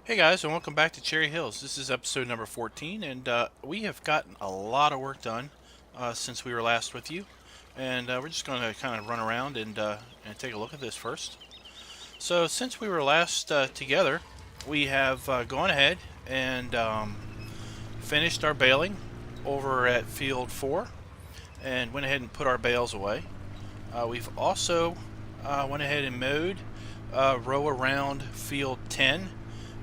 Hey guys, and welcome back to Cherry Hills. This is episode number 14, and we have gotten a lot of work done since we were last with you. And we're just going to kind of run around and take a look at this first. So since we were last together, we have gone ahead and finished our baling over at field 4 and went ahead and put our bales away. We've also went ahead and mowed row around field 10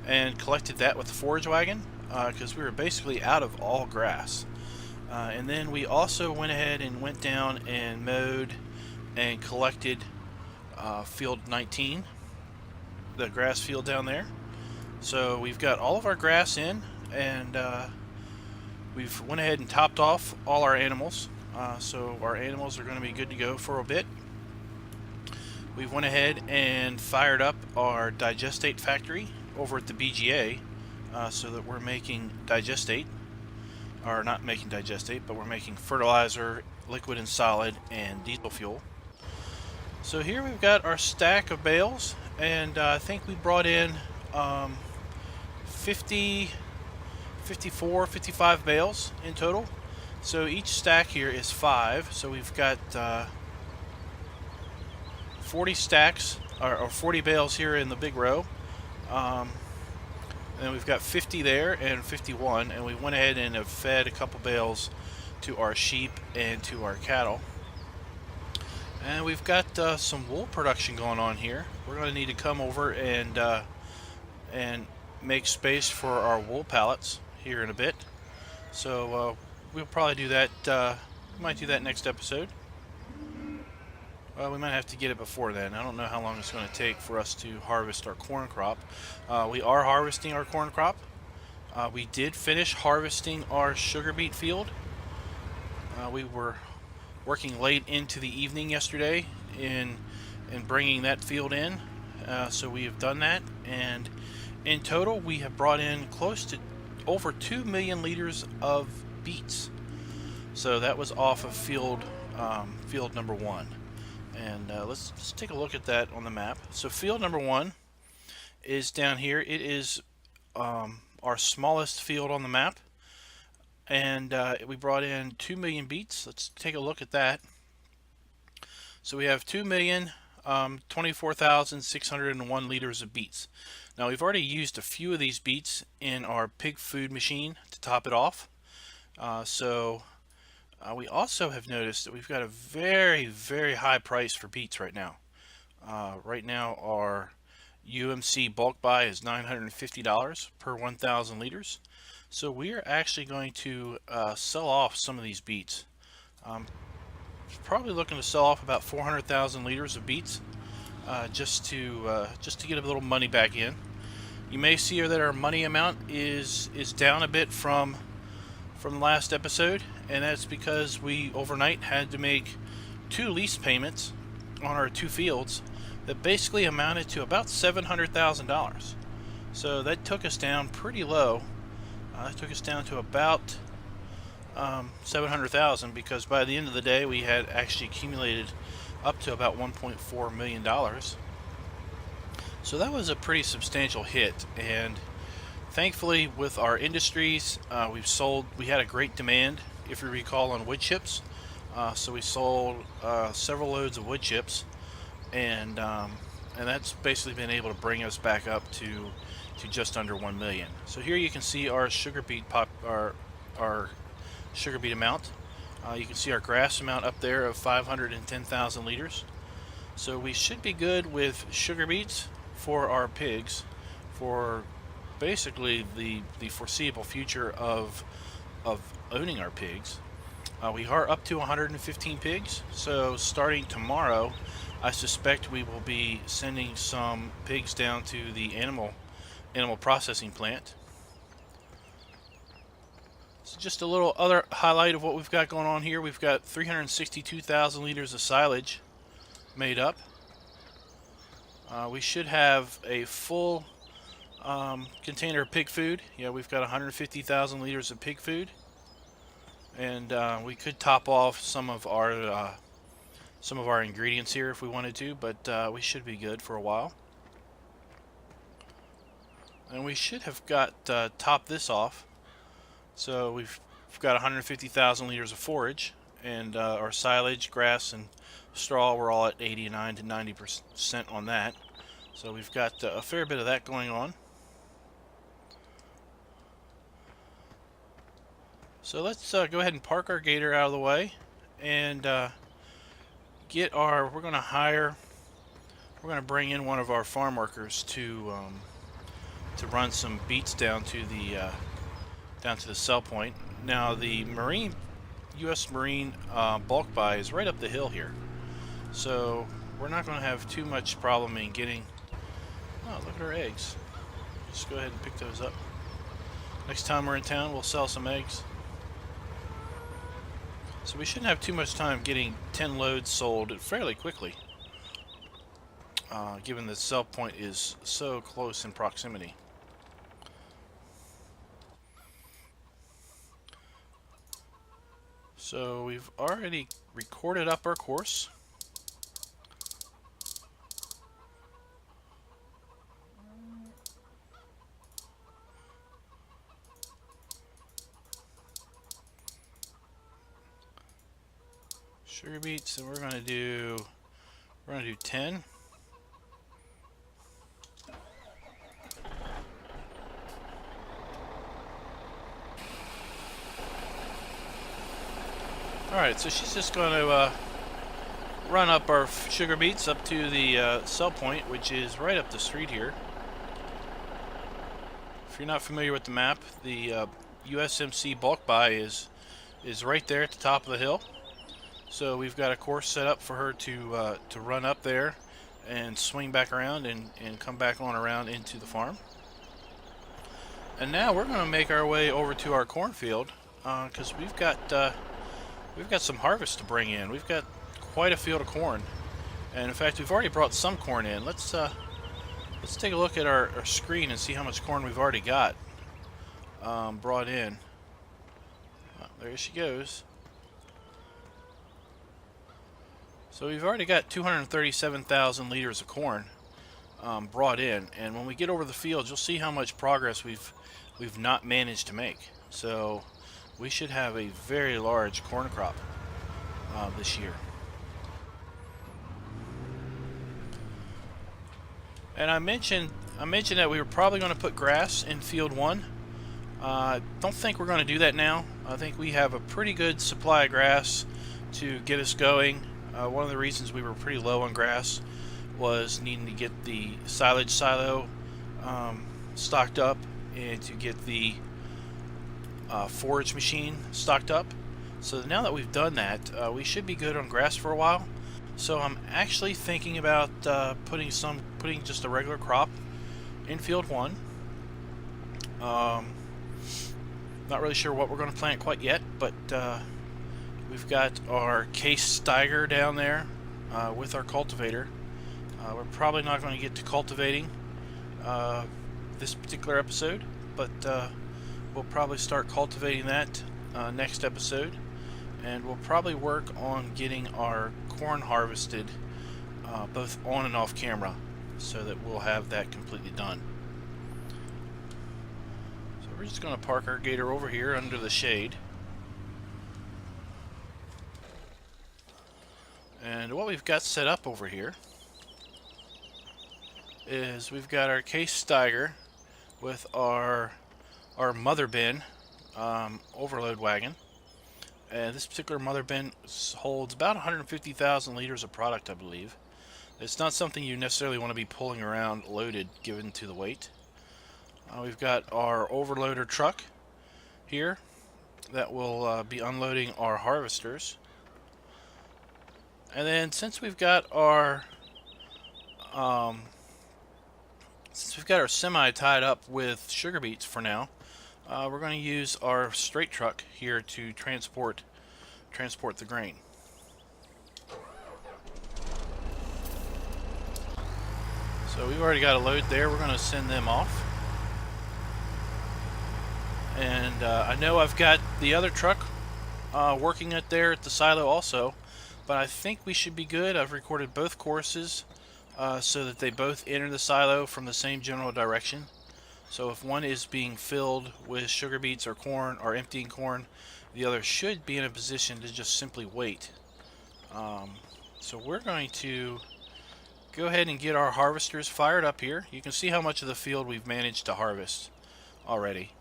and collected that with the forage wagon because we were basically out of all grass. And then we also went ahead and went down and mowed and collected field 19, the grass field down there. So we've got all of our grass in, and we've went ahead and topped off all our animals. So our animals are going to be good to go for a bit. We went ahead and fired up our digestate factory over at the BGA so that we're making digestate, or not making digestate, but we're making fertilizer, liquid and solid, and diesel fuel. So here we've got our stack of bales, and I think we brought in 50, 54, 55 bales in total. So each stack here is 5, so we've got 40 stacks, or 40 bales here in the big row. And we've got 50 there and 51, and we went ahead and have fed a couple bales to our sheep and to our cattle. And we've got some wool production going on here. We're going to need to come over and make space for our wool pallets here in a bit. So we'll probably do that. We might do that next episode. Well, we might have to get it before then. I don't know how long it's going to take for us to harvest our corn crop. We are harvesting our corn crop. We did finish harvesting our sugar beet field. We were working late into the evening yesterday in bringing that field in. So we have done that, and in total we have brought in close to over 2 million liters of beets. So that was off of field number 1. And let's take a look at that on the map. So field number 1 is down here. It is our smallest field on the map, and we brought in 2 million beets. Let's take a look at that. So we have 2,024,601 liters of beets. Now we've already used a few of these beets in our pig food machine to top it off. We also have noticed that we've got a very, very high price for beets right now. Right now our UMC bulk buy is $950 per 1,000 liters. So we are actually going to sell off some of these beets. Probably looking to sell off about 400,000 liters of beets just to get a little money back in. You may see here that our money amount is down a bit from the last episode, and that's because we overnight had to make 2 lease payments on our 2 fields that basically amounted to about $700,000. So that took us down pretty low. It took us down to about 700,000, because by the end of the day we had actually accumulated up to about $1.4 million. So that was a pretty substantial hit, and thankfully, with our industries, we had a great demand, if you recall, on wood chips. So we sold several loads of wood chips, and that's basically been able to bring us back up to just under 1 million. So here you can see our sugar beet our sugar beet amount. You can see our grass amount up there of 510,000 liters. So we should be good with sugar beets for our pigs for basically the foreseeable future of owning our pigs. We are up to 115 pigs, so starting tomorrow I suspect we will be sending some pigs down to the animal processing plant. So just a little other highlight of what we've got going on here. We've got 362,000 liters of silage made up. We should have a full container of pig food. Yeah, we've got 150,000 liters of pig food, and we could top off some of our ingredients here if we wanted to, but we should be good for a while. And we should have got topped this off. So we've got 150,000 liters of forage, and our silage, grass, and straw, we're all at 89 to 90% on that. So we've got a fair bit of that going on. So let's go ahead and park our gator out of the way and get our, we're going to bring in one of our farm workers to run some beets down to the sell point. Now the U.S. Marine bulk buy is right up the hill here, so we're not going to have too much problem in getting. Oh, look at our eggs. Just go ahead and pick those up. Next time we're in town, we'll sell some eggs. So we shouldn't have too much time getting 10 loads sold fairly quickly, given the sell point is so close in proximity. So we've already recorded up our course. Sugar beets, and we're going to do 10. Alright, so she's just going to run up our sugar beets up to the sell point, which is right up the street here. If you're not familiar with the map, the USMC bulk buy is right there at the top of the hill. So we've got a course set up for her to run up there and swing back around and come back on around into the farm. And now we're going to make our way over to our cornfield because we've got some harvest to bring in. We've got quite a field of corn, and in fact we've already brought some corn in. Let's take a look at our screen and see how much corn we've already got brought in. There she goes. So we've already got 237,000 liters of corn brought in, and when we get over the field, you'll see how much progress we've not managed to make. So we should have a very large corn crop this year. And I mentioned that we were probably going to put grass in field 1. Don't think we're going to do that now. I think we have a pretty good supply of grass to get us going. One of the reasons we were pretty low on grass was needing to get the silage silo stocked up and to get the forage machine stocked up. So now that we've done that, we should be good on grass for a while. So I'm actually thinking about putting just a regular crop in field 1. Not really sure what we're going to plant quite yet, but we've got our case Steiger down there with our cultivator. We're probably not going to get to cultivating this particular episode, but we'll probably start cultivating that next episode, and we'll probably work on getting our corn harvested both on and off camera so that we'll have that completely done. So we're just going to park our gator over here under the shade. And what we've got set up over here is we've got our case Steiger with our mother bin overload wagon. And this particular mother bin holds about 150,000 liters of product, I believe. It's not something you necessarily want to be pulling around loaded given to the weight. We've got our overloader truck here that will be unloading our harvesters. And then since we've got our semi tied up with sugar beets for now, we're going to use our straight truck here to transport the grain. So we've already got a load there. We're going to send them off. And I know I've got the other truck working it there at the silo also, but I think we should be good. I've recorded both courses so that they both enter the silo from the same general direction. So if one is being filled with sugar beets or corn, or emptying corn, the other should be in a position to just simply wait. So we're going to go ahead and get our harvesters fired up here. You can see how much of the field we've managed to harvest already.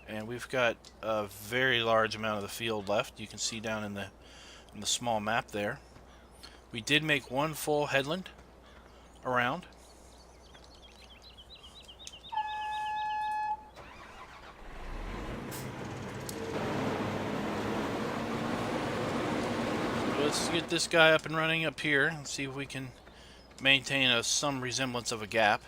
And we've got a very large amount of the field left. You can see down in the small map there. We did make one full headland around. Let's get this guy up and running up here and see if we can maintain some resemblance of a gap.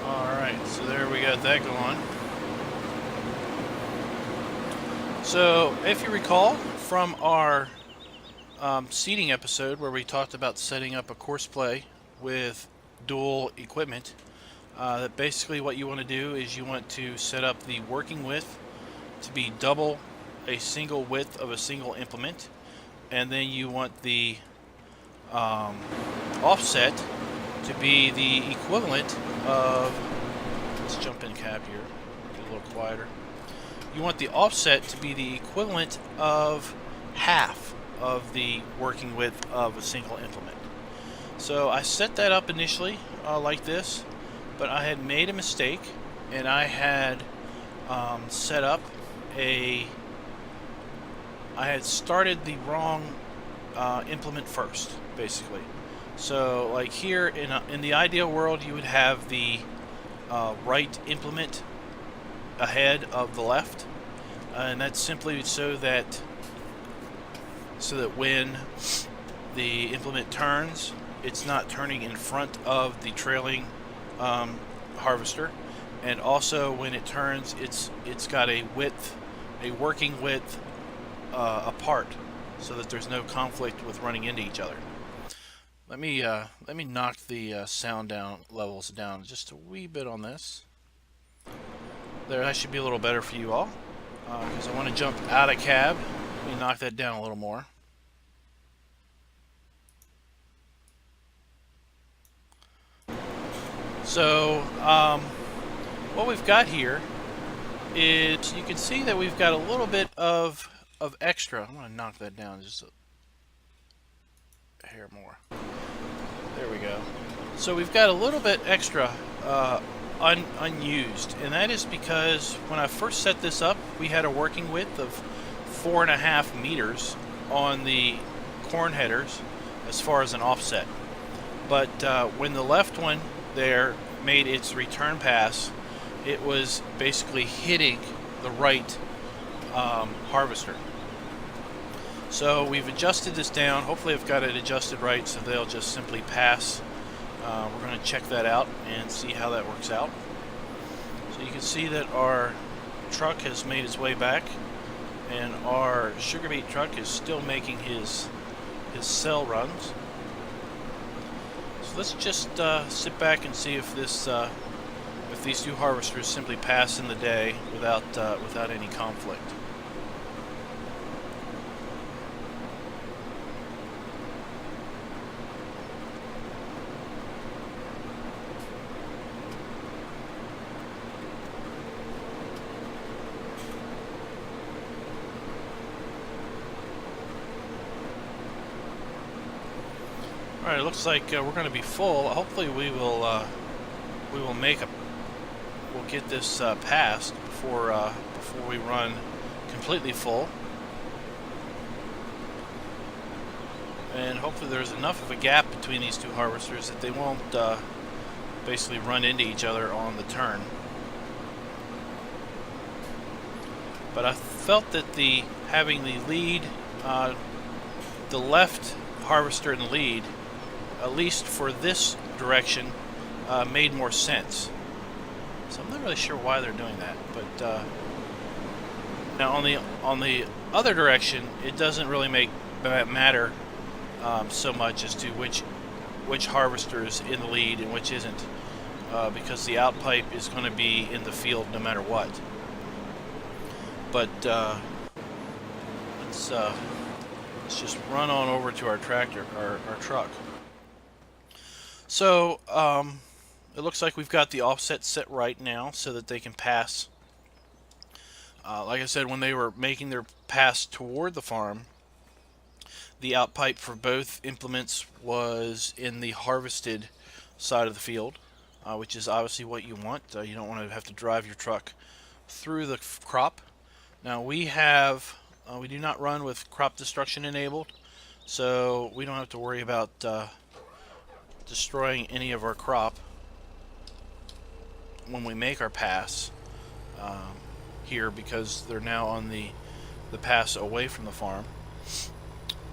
Alright, so there we got that going. So, if you recall from our seeding episode where we talked about setting up a course play with dual equipment, that basically what you want to do is you want to set up the working width to be double a single width of a single implement, and then you want the offset to be the equivalent of, let's jump in cab here, get a little quieter. You want the offset to be the equivalent of half of the working width of a single implement. So I set that up initially like this, but I had made a mistake, and I had set up I had started the wrong implement first, basically. So like here in the ideal world, you would have the right implement ahead of the left, and that's simply so that when the implement turns, it's not turning in front of the trailing harvester, and also when it turns, it's got a working width apart, so that there's no conflict with running into each other. Let me knock the sound levels down just a wee bit on this. There, that should be a little better for you all, because I want to jump out of cab. Let me knock that down a little more. So what we've got here is, you can see that we've got a little bit of extra. I'm going to knock that down just a hair more. There we go. So we've got a little bit extra unused, and that is because when I first set this up, we had a working width of 4.5 meters on the corn headers as far as an offset. But when the left one there made its return pass, it was basically hitting the right harvester. So we've adjusted this down. Hopefully I've got it adjusted right so they'll just simply pass. We're going to check that out and see how that works out. So you can see that our truck has made its way back, and our sugar beet truck is still making his cell runs. So let's just sit back and see if these two harvesters simply pass in the day without any conflict. Alright, it looks like we're going to be full. Hopefully we'll get this passed before we run completely full. And hopefully there's enough of a gap between these two harvesters that they won't basically run into each other on the turn. But I felt that having the lead, the left harvester in the lead, at least for this direction, made more sense. So I'm not really sure why they're doing that, but now on the other direction, it doesn't really matter so much as to which harvester is in the lead and which isn't, because the outpipe is going to be in the field no matter what. But let's let's just run on over to our tractor, our truck. So it looks like we've got the offset set right now so that they can pass. Like I said, when they were making their pass toward the farm, the outpipe for both implements was in the harvested side of the field, which is obviously what you want. You don't want to have to drive your truck through the crop. Now we do not run with crop destruction enabled, so we don't have to worry about destroying any of our crop when we make our pass here, because they're now on the pass away from the farm.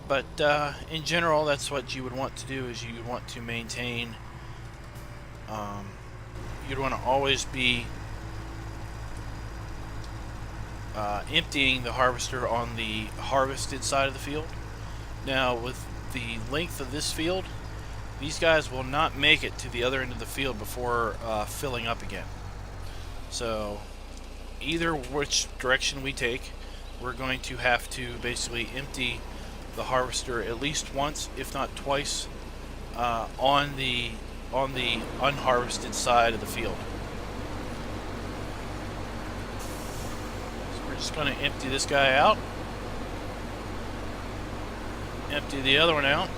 But in general, that's what you would want to do, is you would want to maintain, you'd want to always be emptying the harvester on the harvested side of the field. Now with the length of this field, these guys will not make it to the other end of the field before filling up again. So either which direction we take, we're going to have to basically empty the harvester at least once, if not twice, on the unharvested side of the field. So we're just going to empty this guy out, empty the other one out.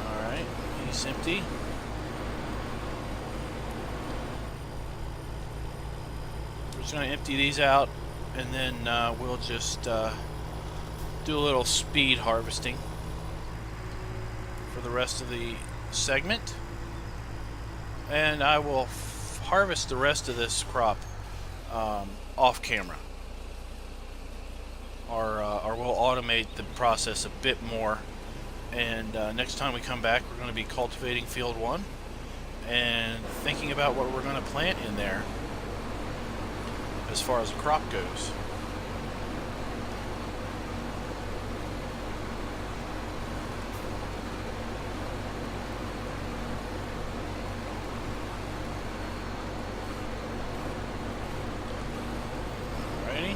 Alright, he's empty. We're just going to empty these out, and then we'll just do a little speed harvesting for the rest of the segment, and I will harvest the rest of this crop off camera, or we'll automate the process a bit more, and next time we come back we're going to be cultivating field 1 and thinking about what we're going to plant in there as far as the crop goes. Alrighty.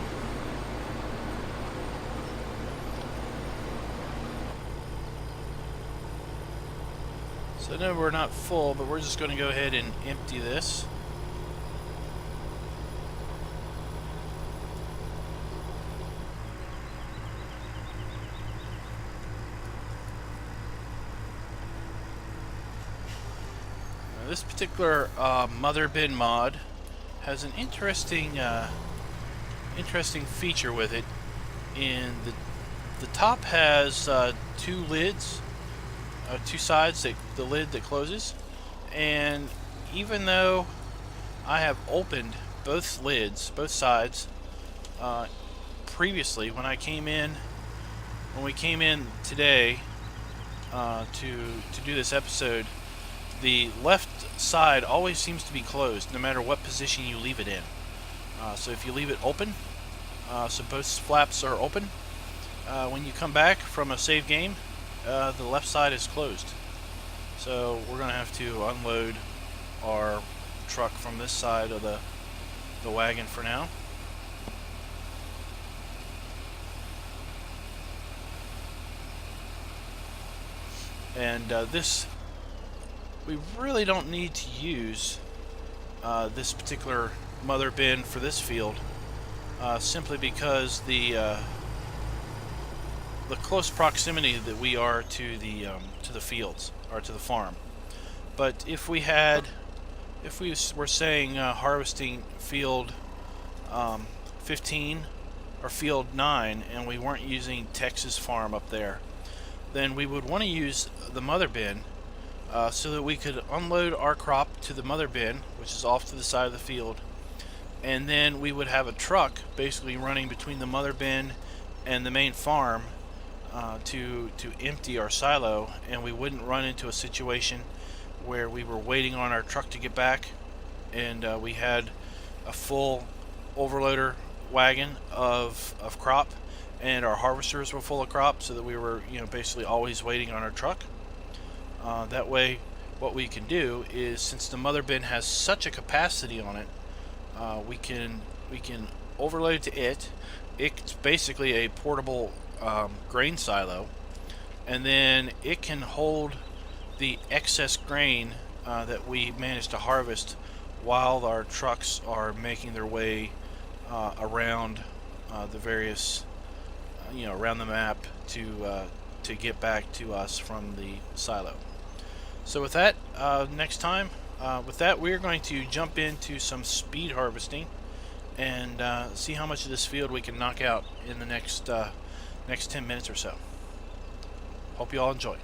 So no, we're not full, but we're just going to go ahead and empty this. This particular mother bin mod has an interesting feature with it. In the top has two lids, two sides, the lid that closes, and even though I have opened both lids, both sides, previously when we came in today to do this episode, the left side always seems to be closed no matter what position you leave it in. So if you leave it open, so both flaps are open, when you come back from a save game, the left side is closed. So we're going to have to unload our truck from this side of the wagon for now. And we really don't need to use this particular mother bin for this field, simply because the close proximity that we are to the fields, or to the farm. But if we were saying harvesting field 15 or field 9, and we weren't using Texas farm up there, then we would want to use the mother bin so that we could unload our crop to the mother bin, which is off to the side of the field, and then we would have a truck basically running between the mother bin and the main farm to empty our silo, and we wouldn't run into a situation where we were waiting on our truck to get back and we had a full overloader wagon of crop and our harvesters were full of crop, so that we were, basically always waiting on our truck. That way what we can do is, since the mother bin has such a capacity on it, we can overload it to it. It's basically a portable grain silo, and then it can hold the excess grain that we managed to harvest while our trucks are making their way around the various, around the map to get back to us from the silo. So with that, next time, we're going to jump into some speed harvesting and see how much of this field we can knock out in the next 10 minutes or so. Hope you all enjoy.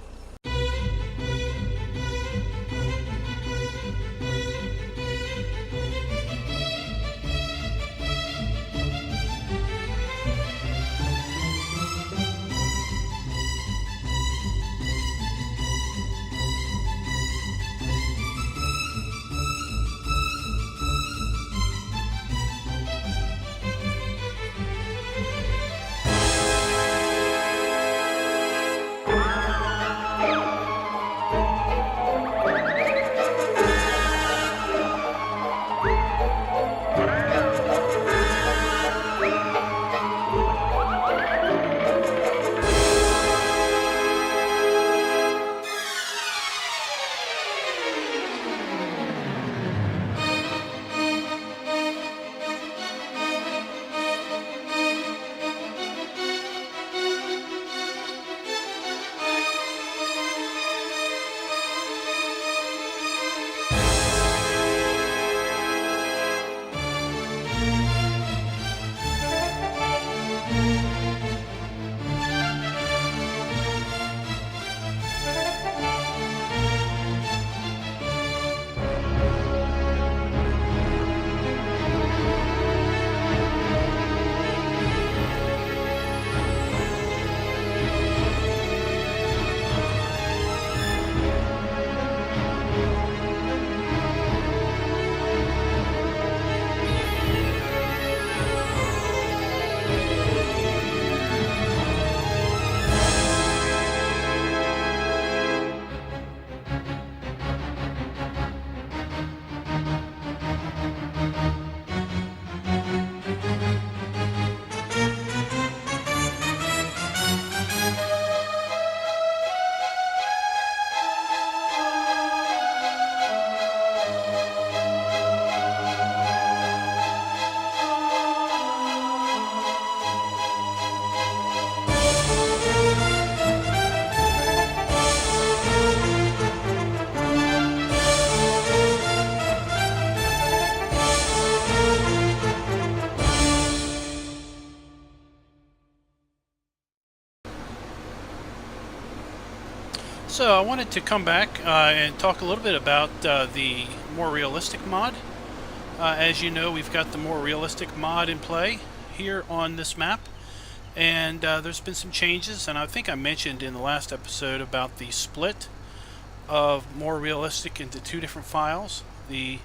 So I wanted to come back and talk a little bit about the more realistic mod. As you know, we've got the more realistic mod in play here on this map, and there's been some changes, and I think I mentioned in the last episode about the split of more realistic into two different files, the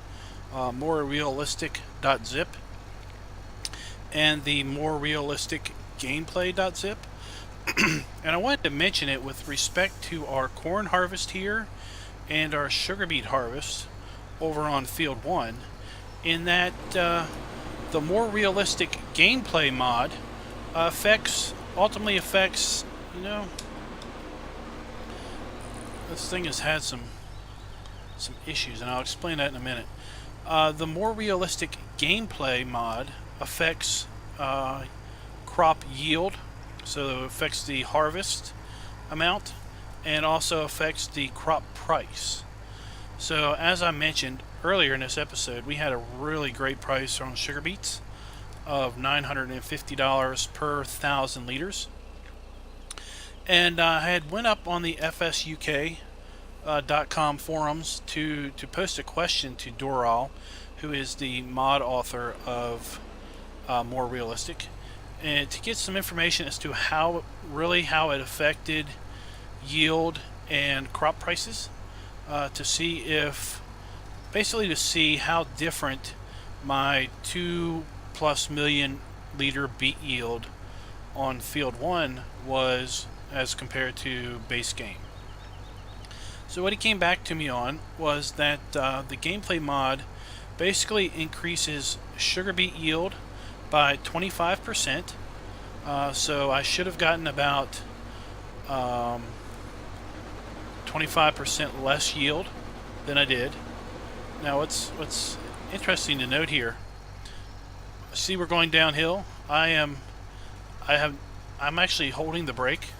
more realistic.zip and the more realistic gameplay.zip. And I wanted to mention it with respect to our corn harvest here and our sugar beet harvest over on field 1, in that the more realistic gameplay mod ultimately affects, this thing has had some issues, and I'll explain that in a minute. The more realistic gameplay mod affects crop yield, so it affects the harvest amount, and also affects the crop price. So as I mentioned earlier in this episode, we had a really great price on sugar beets of $950 per 1,000 liters. And I had went up on the fsuk.com forums to post a question to Doral, who is the mod author of More Realistic, and to get some information as to how it affected yield and crop prices, to see how different my 2+ million liter beet yield on field 1 was as compared to base game. So what he came back to me on was that the gameplay mod basically increases sugar beet yield by 25%. So I should have gotten about 25% less yield than I did. Now what's interesting to note here, see we're going downhill. I'm actually holding the brake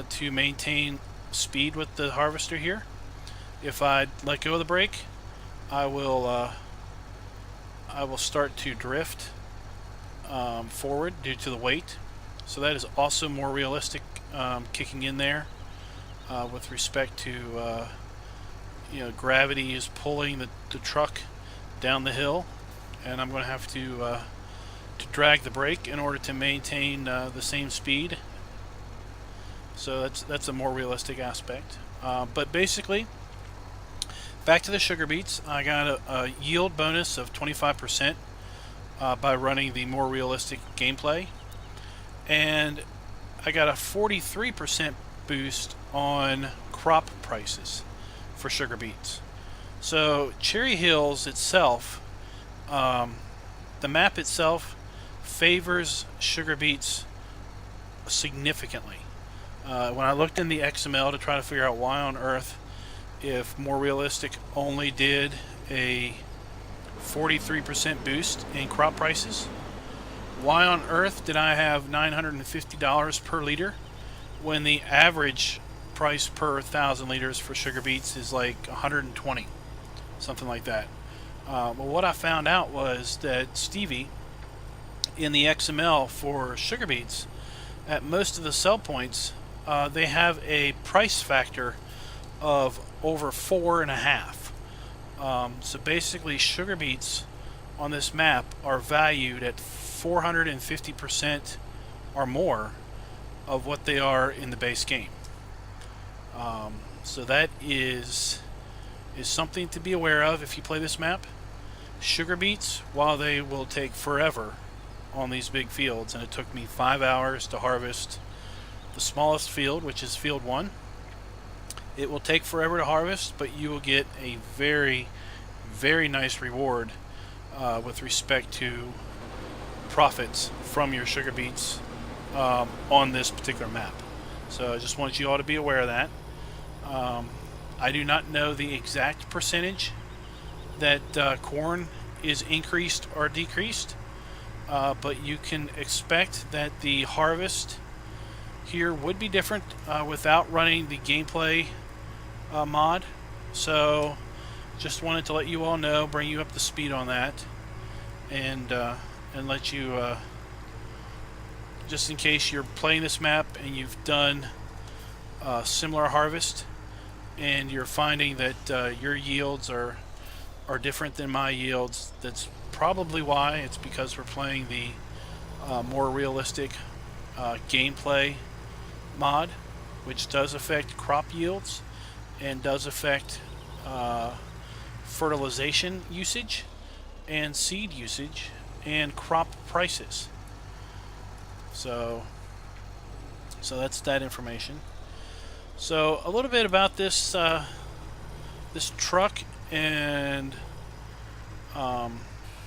to maintain speed with the harvester here. If I let go of the brake, I will start to drift forward due to the weight. So that is also more realistic kicking in there with respect to gravity is pulling the truck down the hill, and I'm going to have to drag the brake in order to maintain the same speed. So that's a more realistic aspect. But basically, back to the sugar beets, I got a yield bonus of 25% by running the more realistic gameplay, and I got a 43% boost on crop prices for sugar beets. So Cherry Hills itself, the map itself favors sugar beets significantly. When I looked in the XML to try to figure out why on earth, if more realistic only did a 43% boost in crop prices, why on earth did I have $950 per liter when the average price per 1,000 liters for sugar beets is like 120, something like that. Well, what I found out was that Stevie, in the XML for sugar beets, at most of the sell points, they have a price factor of over 4.5. So basically, sugar beets on this map are valued at 450% or more of what they are in the base game. So that is something to be aware of if you play this map. Sugar beets, while they will take forever on these big fields, and it took me 5 hours to harvest the smallest field, which is field 1. It will take forever to harvest, but you will get a very, very nice reward with respect to profits from your sugar beets on this particular map. So I just want you all to be aware of that. I do not know the exact percentage that corn is increased or decreased, but you can expect that the harvest here would be different without running the gameplay mod. So just wanted to let you all know, bring you up to speed on that, and let you just in case you're playing this map and you've done similar harvest and you're finding that your yields are different than my yields. That's probably why. It's because we're playing the more realistic gameplay mod, which does affect crop yields and does affect fertilization usage and seed usage and crop prices. So that's that information. So a little bit about this this truck and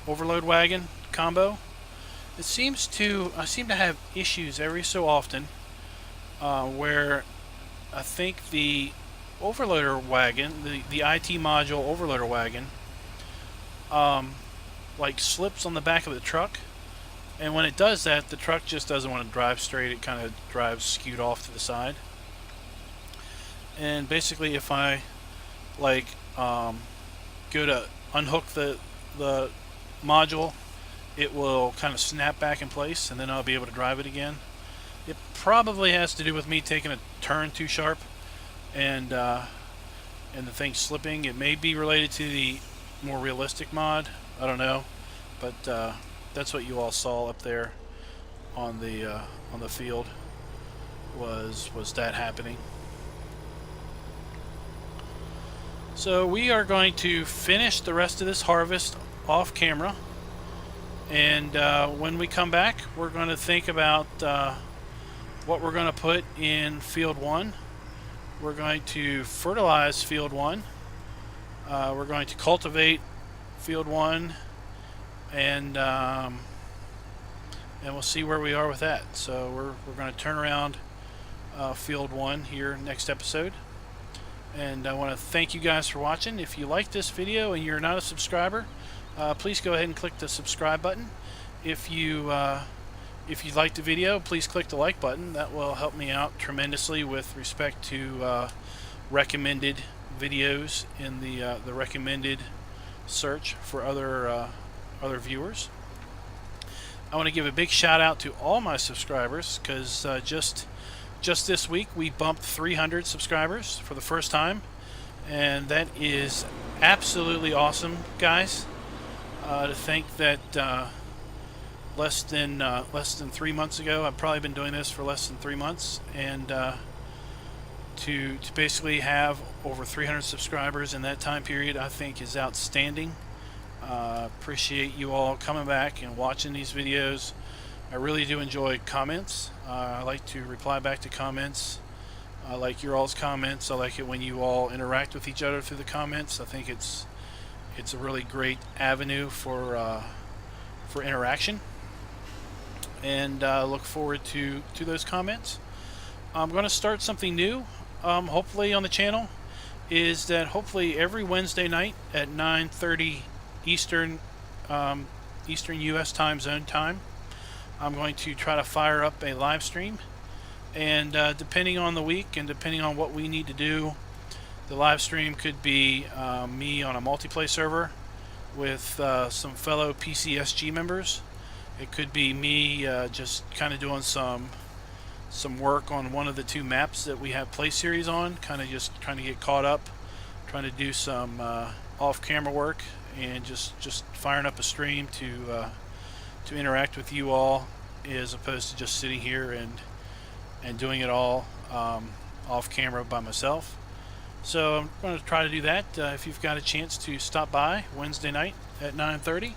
overload wagon combo. I seem to have issues every so often where I think the overloader wagon, the IT module overloader wagon, like slips on the back of the truck, and when it does that, the truck just doesn't want to drive straight. It kind of drives skewed off to the side. And basically, if I like go to unhook the module, it will kind of snap back in place, and then I'll be able to drive it again. It probably has to do with me taking a turn too sharp and the thing slipping. It may be related to the more realistic mod. I don't know, but that's what you all saw up there on the field was that happening. So we are going to finish the rest of this harvest off camera, and when we come back, we're going to think about what we're going to put in field 1. We're going to fertilize field 1. We're going to cultivate field 1, and we'll see where we are with that. So we're going to turn around field 1 here next episode. And I want to thank you guys for watching. If you like this video and you're not a subscriber, please go ahead and click the subscribe button. If you like the video, please click the like button. That will help me out tremendously with respect to recommended videos in the recommended search for other viewers. I want to give a big shout out to all my subscribers, because just this week we bumped 300 subscribers for the first time, and that is absolutely awesome, guys. To think that less than 3 months ago, I've probably been doing this for less than 3 months, and to basically have over 300 subscribers in that time period, I think is outstanding. Appreciate you all coming back and watching these videos. I really do enjoy comments. I like to reply back to comments. I like your all's comments. I like it when you all interact with each other through the comments. I think it's a really great avenue for interaction, and look forward to those comments. I'm going to start something new, hopefully on the channel, is that hopefully every Wednesday night at 9:30 Eastern US time zone time, I'm going to try to fire up a live stream, and depending on the week and depending on what we need to do, the live stream could be me on a multiplayer server with some fellow PCSG members. It could be me just kind of doing some work on one of the 2 maps that we have play series on, kind of just trying to get caught up, trying to do some off-camera work, and just firing up a stream to interact with you all, as opposed to just sitting here and doing it all off camera by myself. So I'm going to try to do that. If you've got a chance to stop by Wednesday night at 9:30,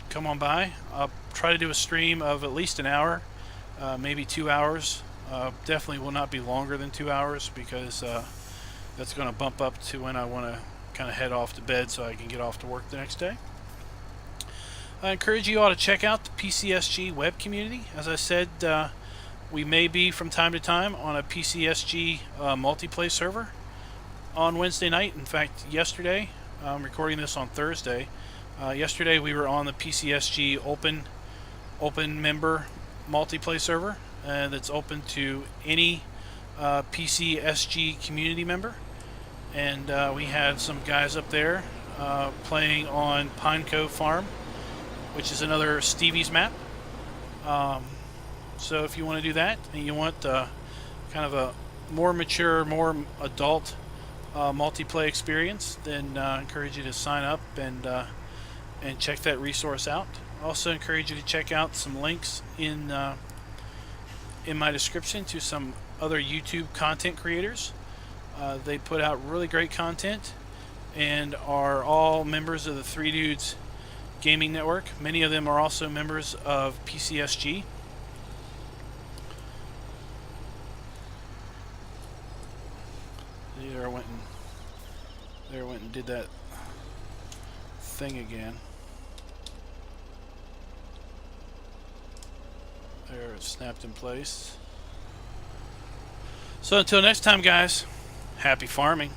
come on by. I'll try to do a stream of at least an hour, maybe 2 hours. Definitely will not be longer than 2 hours, because that's going to bump up to when I want to kind of head off to bed so I can get off to work the next day. I encourage you all to check out the PCSG web community. As I said, we may be from time to time on a PCSG multiplayer server on Wednesday night. In fact, yesterday, I'm recording this on Thursday. Yesterday we were on the PCSG open member multiplayer server, that's open to any PCSG community member, and we had some guys up there playing on Pine Cove Farm, which is another Stevie's map. So if you want to do that, and you want kind of a more mature, more adult multiplayer experience, then I encourage you to sign up and check that resource out. I also encourage you to check out some links in my description to some other YouTube content creators. They put out really great content and are all members of the 3 Dudes Gaming Network. Many of them are also members of PCSG. There went and did that thing again. There, it snapped in place. So until next time, guys, happy farming.